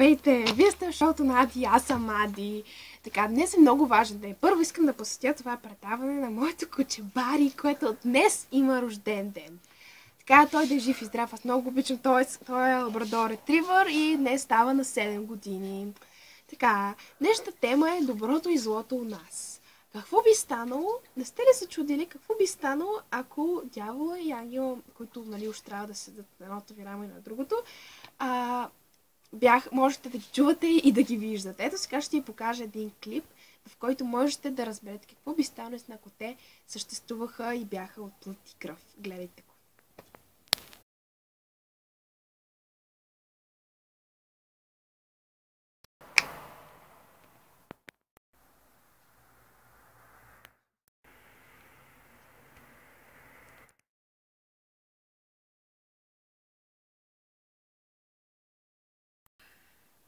Здравейте! Вие сте в шоуто на Ади, аз съм Ади. Така, днес е много важен ден. Първо искам да посетя това предаване на моето куче Бари, което днес има рожден ден. Така, той да е жив и здрав. Аз много обичам. Той е лабрадор ретривър и днес става на 7 години. Така, днешната тема е доброто и злото у нас. Какво би станало, не сте ли се чудили, какво би станало, ако дявола и ангела, които още трябва да седат на едното ви рамо и на другото, можете да ги чувате и да ги виждате. Ето сега ще ви покажа един клип, в който можете да разберете какво би станало, ако те съществуваха и бяха от плът и кръв. Гледайте го.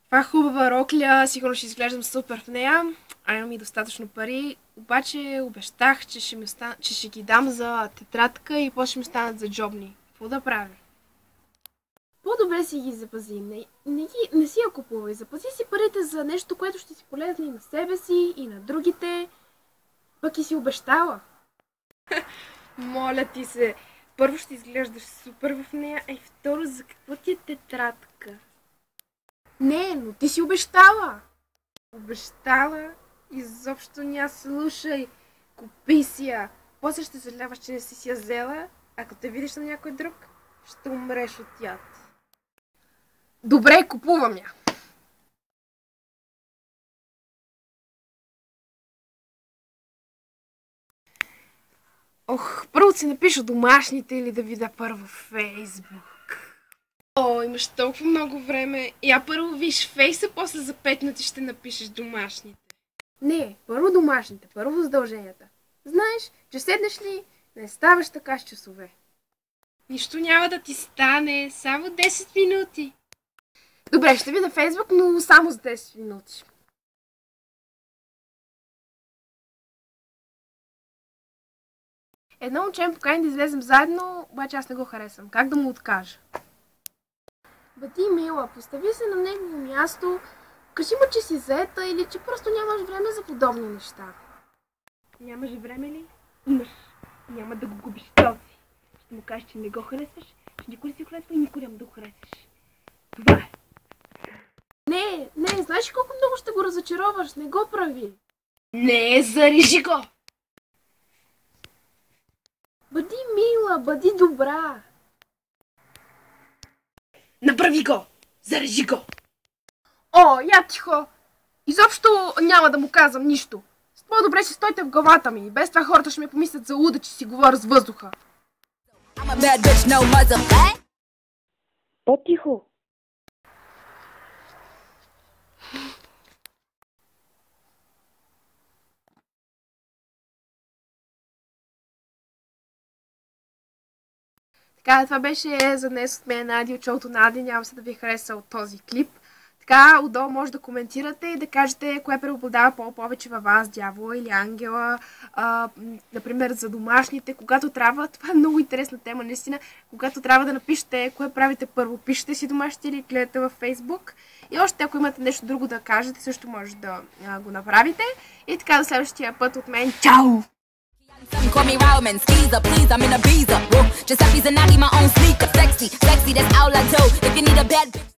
Това хубава рокля, сигурно ще изглеждам супер в нея, а имам и достатъчно пари, обаче обещах, че ще ги дам за тетрадка и после ще ми станат за джобни. Какво да правя? По-добре си ги запази. Не си я купувай. Запази си парите за нещо, което ще си полезно и на себе си, и на другите. Пък и си обещала. Моля ти се, първо ще изглеждаш супер в нея, а и второ, за какво ти е тетрадка? Не, но ти си обещала. Обещала? Изобщо ня слушай. Купи си я. После ще съжаляваш, че не си я взела, ако те видиш на някой друг, ще умреш от яд. Добре, купувам я. Ох, първо си напиша домашните или да видя първо в Фейсбук. О, имаш толкова много време. Я първо виж Фейса, после за 5 минути ще напишеш домашните. Не, първо домашните, първо задълженията. Знаеш, че седнеш ли, не ставаш така с часове. Нищо няма да ти стане, само 10 минути. Добре, ще видя Фейсбук, но само за 10 минути. Едно момче ме покани да излезем заедно, обаче аз не го харесвам. Как да му откажа? Бъди мила, постави се на негово място, кажи му, че си заета или че просто нямаш време за подобни неща. Нямаш време ли? Имаш. Няма да го губиш този. Ще му кажеш, че не го харесваш, че никой не си го харесва и никой няма да го харесваш. Това е. Не, знаеш колко много ще го разочароваш, не го прави. Не, зарежи го! Бъди мила, бъди добра. Направи го! Зарежи го! О, я тихо! Изобщо няма да му казвам нищо. По-добре ще стойте в главата ми. Без това хората ще ми помислят за луда, че си говоря с въздуха. По-тихо! Така, това беше за днес от мен, Ади, от шоуто на Ади. Нямам се да ви хареса от този клип. Така, отдолу може да коментирате и да кажете кое преобладава повече във вас, дявола или ангела. Например, за домашните, когато трябва. Това е много интересна тема, наистина. Когато трябва да напишете кое правите първо, пишете си домашните или гледате във Фейсбук. И още, ако имате нещо друго да кажете, също може да го направите. И така, до следващия път от мен. Чао! Some call me Roman, skeezer, please, I'm in a beezer. Whoa, just happy Zanagi, my own sneaker. Sexy, that's all I do. If you need a bad bitch.